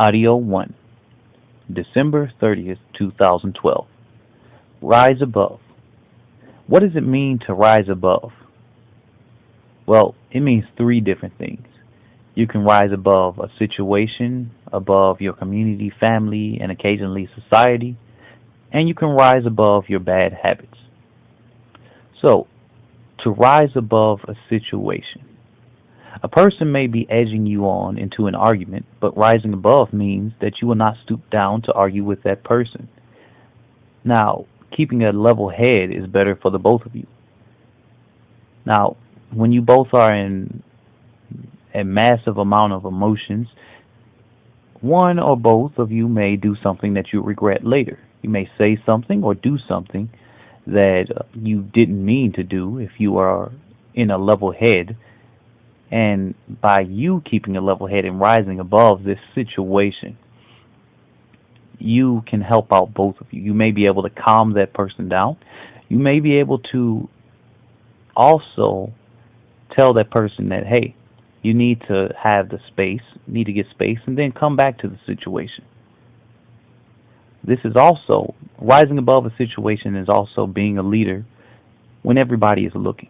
Audio 1, December 30th, 2012. Rise above. What does it mean to rise above? Well, it means three different things. You can rise above a situation, above your community, family, and occasionally society, and you can rise above your bad habits. So, to rise above a situation. A person may be edging you on into an argument, but rising above means that you will not stoop down to argue with that person. Now, keeping a level head is better for the both of you. Now, when you both are in a massive amount of emotions, one or both of you may do something that you regret later. You may say something or do something that you didn't mean to do if you are in a level head. And by you keeping a level head and rising above this situation, you can help out both of you. You may be able to calm that person down. You may be able to also tell that person that, hey, you need to have the space, need to get space, and then come back to the situation. This is also, rising above a situation is also being a leader when everybody is looking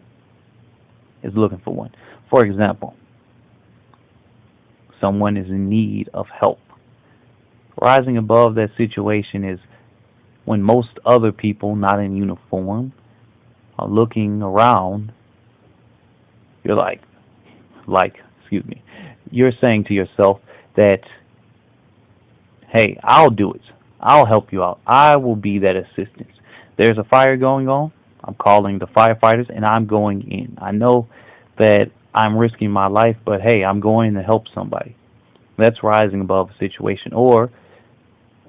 for one. For example, someone is in need of help. Rising above that situation is when most other people not in uniform are looking around. You're you're saying to yourself that, hey, I'll do it. I'll help you out. I will be that assistance. There's a fire going on. I'm calling the firefighters and I'm going in. I know that I'm risking my life, but hey, I'm going to help somebody. That's rising above a situation. Or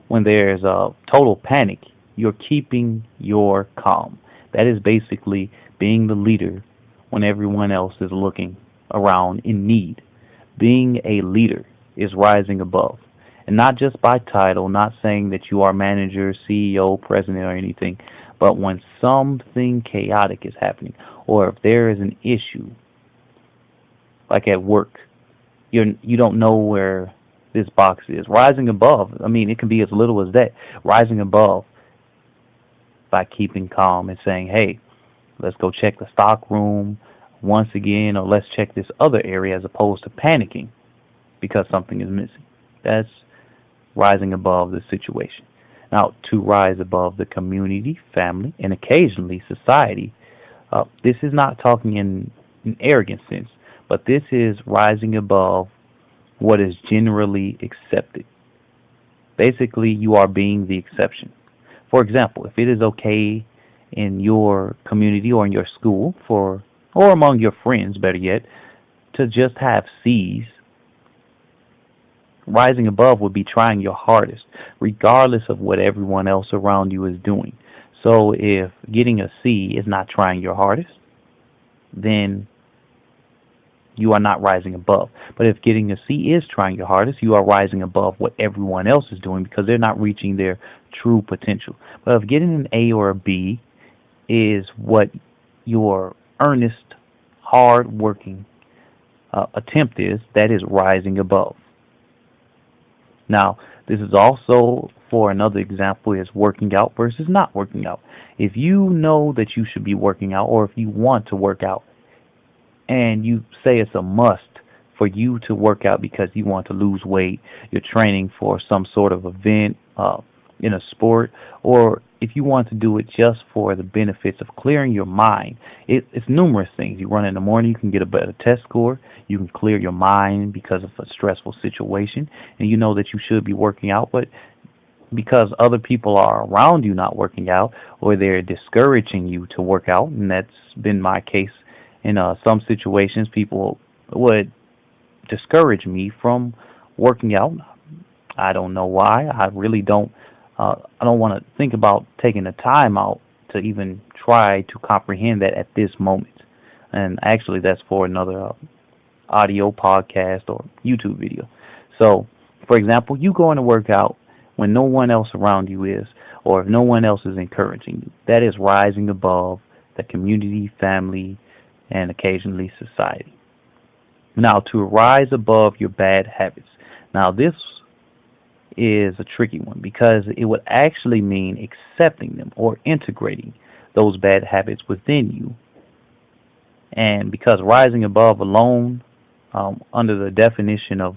when there's a total panic, you're keeping your calm. That is basically being the leader when everyone else is looking around in need. Being a leader is rising above. And not just by title, not saying that you are manager, CEO, president, or anything, but when something chaotic is happening, or if there is an issue, like at work, you don't know where this box is. Rising above, it can be as little as that. Rising above by keeping calm and saying, hey, let's go check the stock room once again, or let's check this other area, as opposed to panicking because something is missing. That's rising above the situation. Now, to rise above the community, family, and occasionally society, this is not talking in an arrogant sense, but this is rising above what is generally accepted. Basically, you are being the exception. For example, if it is okay in your community or in your school or among your friends, better yet, to just have C's, rising above would be trying your hardest, regardless of what everyone else around you is doing. So if getting a C is not trying your hardest, then you are not rising above. But if getting a C is trying your hardest, you are rising above what everyone else is doing because they're not reaching their true potential. But if getting an A or a B is what your earnest, hard-working attempt is, that is rising above. Now, this is also, for another example, is working out versus not working out. If you know that you should be working out, or if you want to work out, and you say it's a must for you to work out because you want to lose weight, you're training for some sort of event in a sport, or if you want to do it just for the benefits of clearing your mind, it's numerous things. You run in the morning, you can get a better test score, you can clear your mind because of a stressful situation, and you know that you should be working out, but because other people are around you not working out, or they're discouraging you to work out, and that's been my case in some situations, people would discourage me from working out. I don't know why. I really don't. I don't want to think about taking the time out to even try to comprehend that at this moment. And actually, that's for another audio podcast or YouTube video. So, for example, you going to work out when no one else around you is, or if no one else is encouraging you. That is rising above the community, family, and occasionally society. Now, to rise above your bad habits. Now, this is a tricky one because it would actually mean accepting them or integrating those bad habits within you. And because rising above alone, under the definition of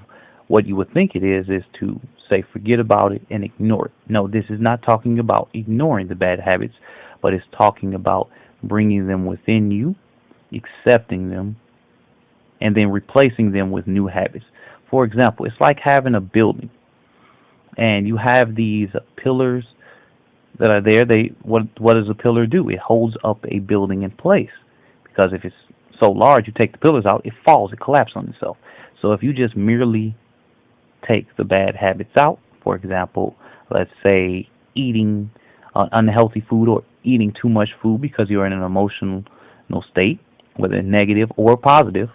what you would think it is to say forget about it and ignore it. No, this is not talking about ignoring the bad habits, but it's talking about bringing them within you, accepting them, and then replacing them with new habits. For example, it's like having a building, and you have these pillars that are there. What does a pillar do? It holds up a building in place, because if it's so large, you take the pillars out, it falls, it collapses on itself. So if you just merely take the bad habits out, for example, let's say eating unhealthy food or eating too much food because you're in an emotional state, whether negative or positive,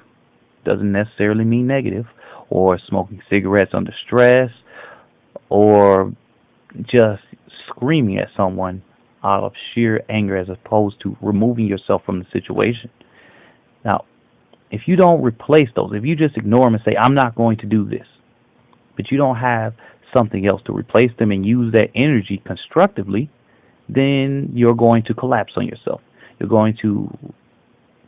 doesn't necessarily mean negative, or smoking cigarettes under stress, or just screaming at someone out of sheer anger as opposed to removing yourself from the situation. Now, if you don't replace those, if you just ignore them and say, I'm not going to do this, but you don't have something else to replace them and use that energy constructively, then you're going to collapse on yourself. You're going to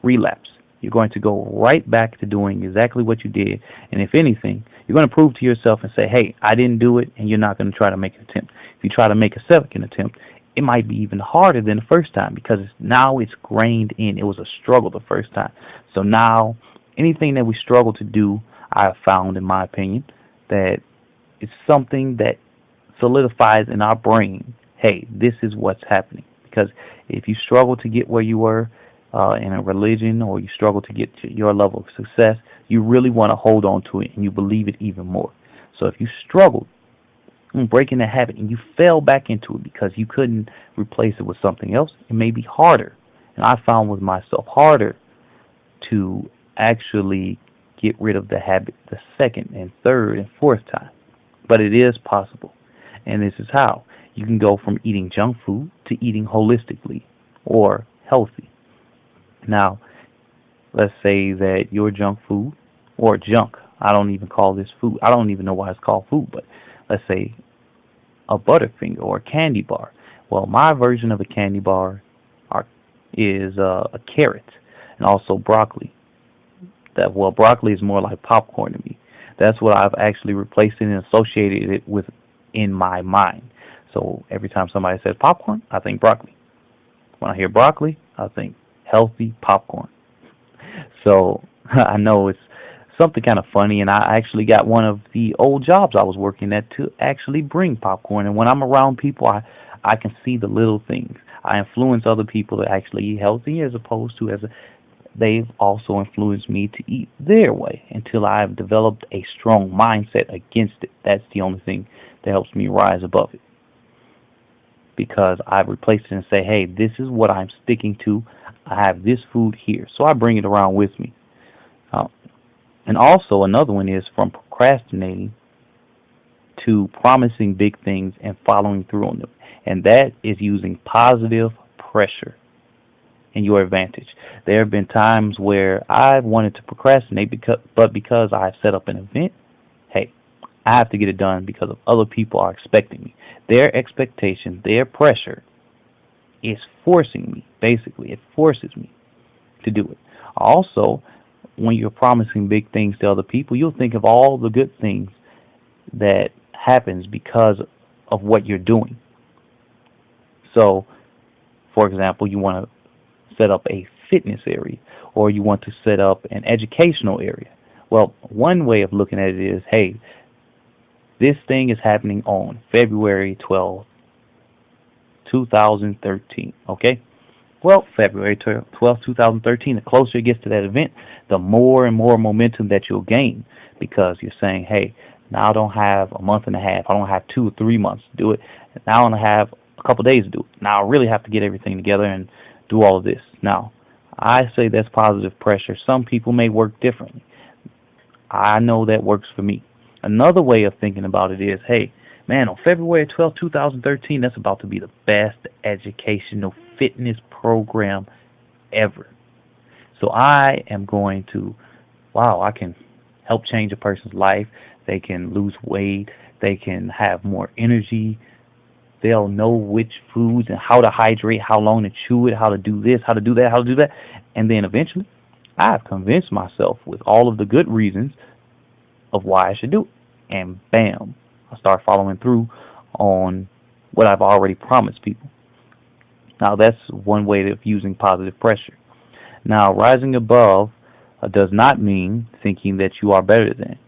relapse. You're going to go right back to doing exactly what you did. And if anything, you're going to prove to yourself and say, hey, I didn't do it, and you're not going to try to make an attempt. If you try to make a second attempt, it might be even harder than the first time because now it's grained in. It was a struggle the first time. So now anything that we struggle to do, I have found, in my opinion, that it's something that solidifies in our brain, hey, this is what's happening. Because if you struggle to get where you were in a religion, or you struggle to get to your level of success, you really want to hold on to it and you believe it even more. So if you struggled in breaking a habit and you fell back into it because you couldn't replace it with something else, it may be harder. And I found with myself harder to actually get rid of the habit the second and third and fourth time. But it is possible. And this is how. You can go from eating junk food to eating holistically or healthy. Now, let's say that your junk food, or junk, I don't even call this food. I don't even know why it's called food, but let's say a Butterfinger or a candy bar. Well, my version of a candy bar is a carrot and also broccoli. Broccoli is more like popcorn to me. That's what I've actually replaced it and associated it with in my mind. So every time somebody says popcorn, I think broccoli. When I hear broccoli, I think healthy popcorn. So I know it's something kind of funny, and I actually got one of the old jobs I was working at to actually bring popcorn. And when I'm around people, I can see the little things. I influence other people to actually eat healthy as opposed to they've also influenced me to eat their way until I've developed a strong mindset against it. That's the only thing that helps me rise above it, because I've replaced it and say, hey, this is what I'm sticking to. I have this food here, so I bring it around with me. And also another one is from procrastinating to promising big things and following through on them. And that is using positive pressure in your advantage. There have been times where I've wanted to procrastinate, but because I've set up an event, hey, I have to get it done because of other people are expecting me. Their expectation, their pressure is forcing me, basically. It forces me to do it. Also, when you're promising big things to other people, you'll think of all the good things that happens because of what you're doing. So, for example, you want to set up a fitness area, or you want to set up an educational area. Well, one way of looking at it is, hey, this thing is happening on February 12th, 2013, okay? Well, February 12th, 2013, the closer it gets to that event, the more and more momentum that you'll gain, because you're saying, hey, now I don't have a month and a half. I don't have 2 or 3 months to do it. Now I only have a couple of days to do it. Now I really have to get everything together and do all of this. Now, I say that's positive pressure. Some people may work differently. I know that works for me. Another way of thinking about it is, hey, man, on February 12, 2013, that's about to be the best educational fitness program ever. So I am going to, I can help change a person's life. They can lose weight. They can have more energy. They'll know which foods and how to hydrate, how long to chew it, how to do this, how to do that, how to do that. And then eventually, I've convinced myself with all of the good reasons of why I should do it. And bam, I start following through on what I've already promised people. Now, that's one way of using positive pressure. Now, rising above does not mean thinking that you are better than.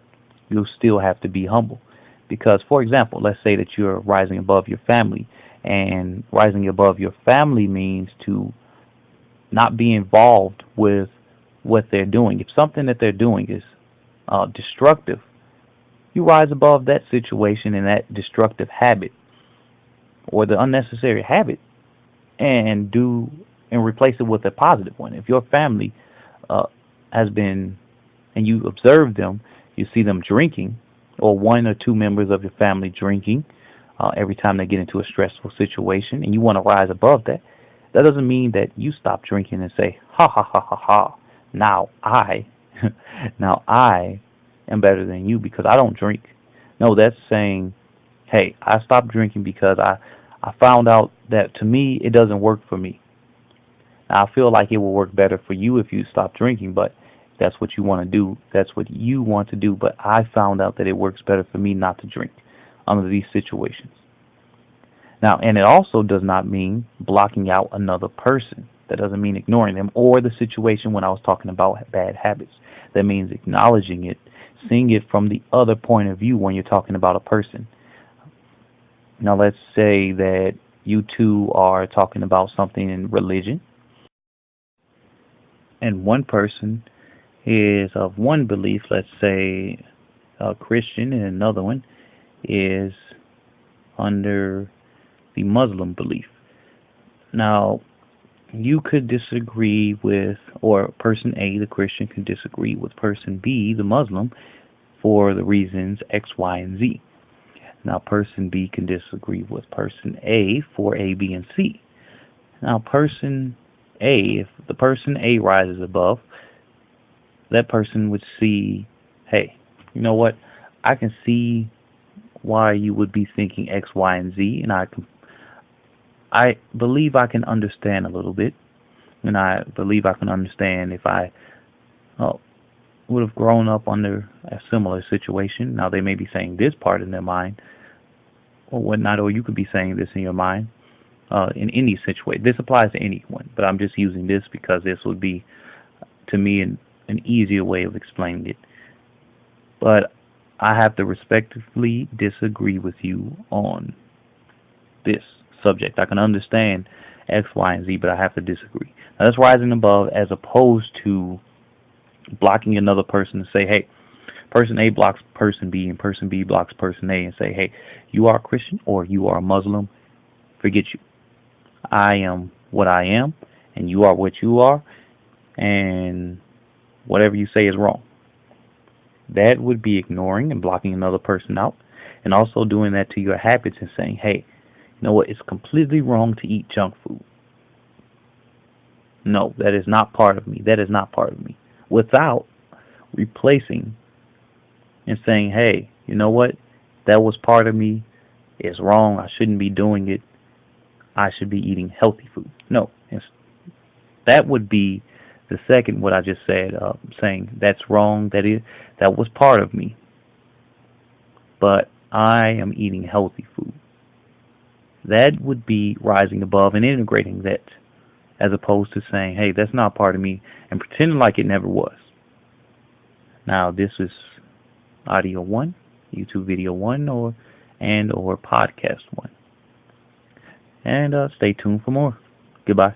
You'll still have to be humble. Because, for example, let's say that you're rising above your family, and rising above your family means to not be involved with what they're doing. If something that they're doing is destructive, you rise above that situation and that destructive habit or the unnecessary habit and replace it with a positive one. If your family has been, and you observe them, you see them drinking, or one or two members of your family drinking every time they get into a stressful situation, and you want to rise above that, that doesn't mean that you stop drinking and say, ha ha ha ha ha, now I am better than you because I don't drink. No, that's saying, hey, I stopped drinking because I found out that to me it doesn't work for me. Now, I feel like it will work better for you if you stop drinking, but if that's what you want to do, that's what you want to do. But I found out that it works better for me not to drink under these situations. Now, and it also does not mean blocking out another person. That doesn't mean ignoring them or the situation when I was talking about bad habits. That means acknowledging it, seeing it from the other point of view when you're talking about a person. Now, let's say that you two are talking about something in religion, and one person is of one belief, let's say a Christian, and another one is under the Muslim belief. Now, you could disagree with, or person A, the Christian, can disagree with person B, the Muslim, for the reasons X, Y, and Z. Now, person B can disagree with person A for A, B, and C. Now, person A, if the person A rises above, that person would see, hey, you know what? I can see why you would be thinking X, Y, and Z, and I believe I can understand a little bit, and I believe I can understand if I would have grown up under a similar situation. Now, they may be saying this part in their mind or whatnot, or you could be saying this in your mind in any situation. This applies to anyone, but I'm just using this because this would be, to me, an easier way of explaining it. But I have to respectfully disagree with you on this subject. I can understand X, Y, and Z, but I have to disagree. Now, that's rising above as opposed to blocking another person to say, hey, person A blocks person B, and person B blocks person A, and say, hey, you are a Christian or you are a Muslim, forget you. I am what I am, and you are what you are, and whatever you say is wrong. That would be ignoring and blocking another person out, and also doing that to your habits and saying, hey, you know what, it's completely wrong to eat junk food. No, that is not part of me. That is not part of me. Without replacing and saying, hey, you know what, that was part of me. It's wrong. I shouldn't be doing it. I should be eating healthy food. No, that would be the second, what I just said, saying that's wrong. That was part of me. But I am eating healthy food. That would be rising above and integrating that, as opposed to saying, hey, that's not part of me, and pretending like it never was. Now, this is audio 1, YouTube video 1, or podcast 1. And stay tuned for more. Goodbye.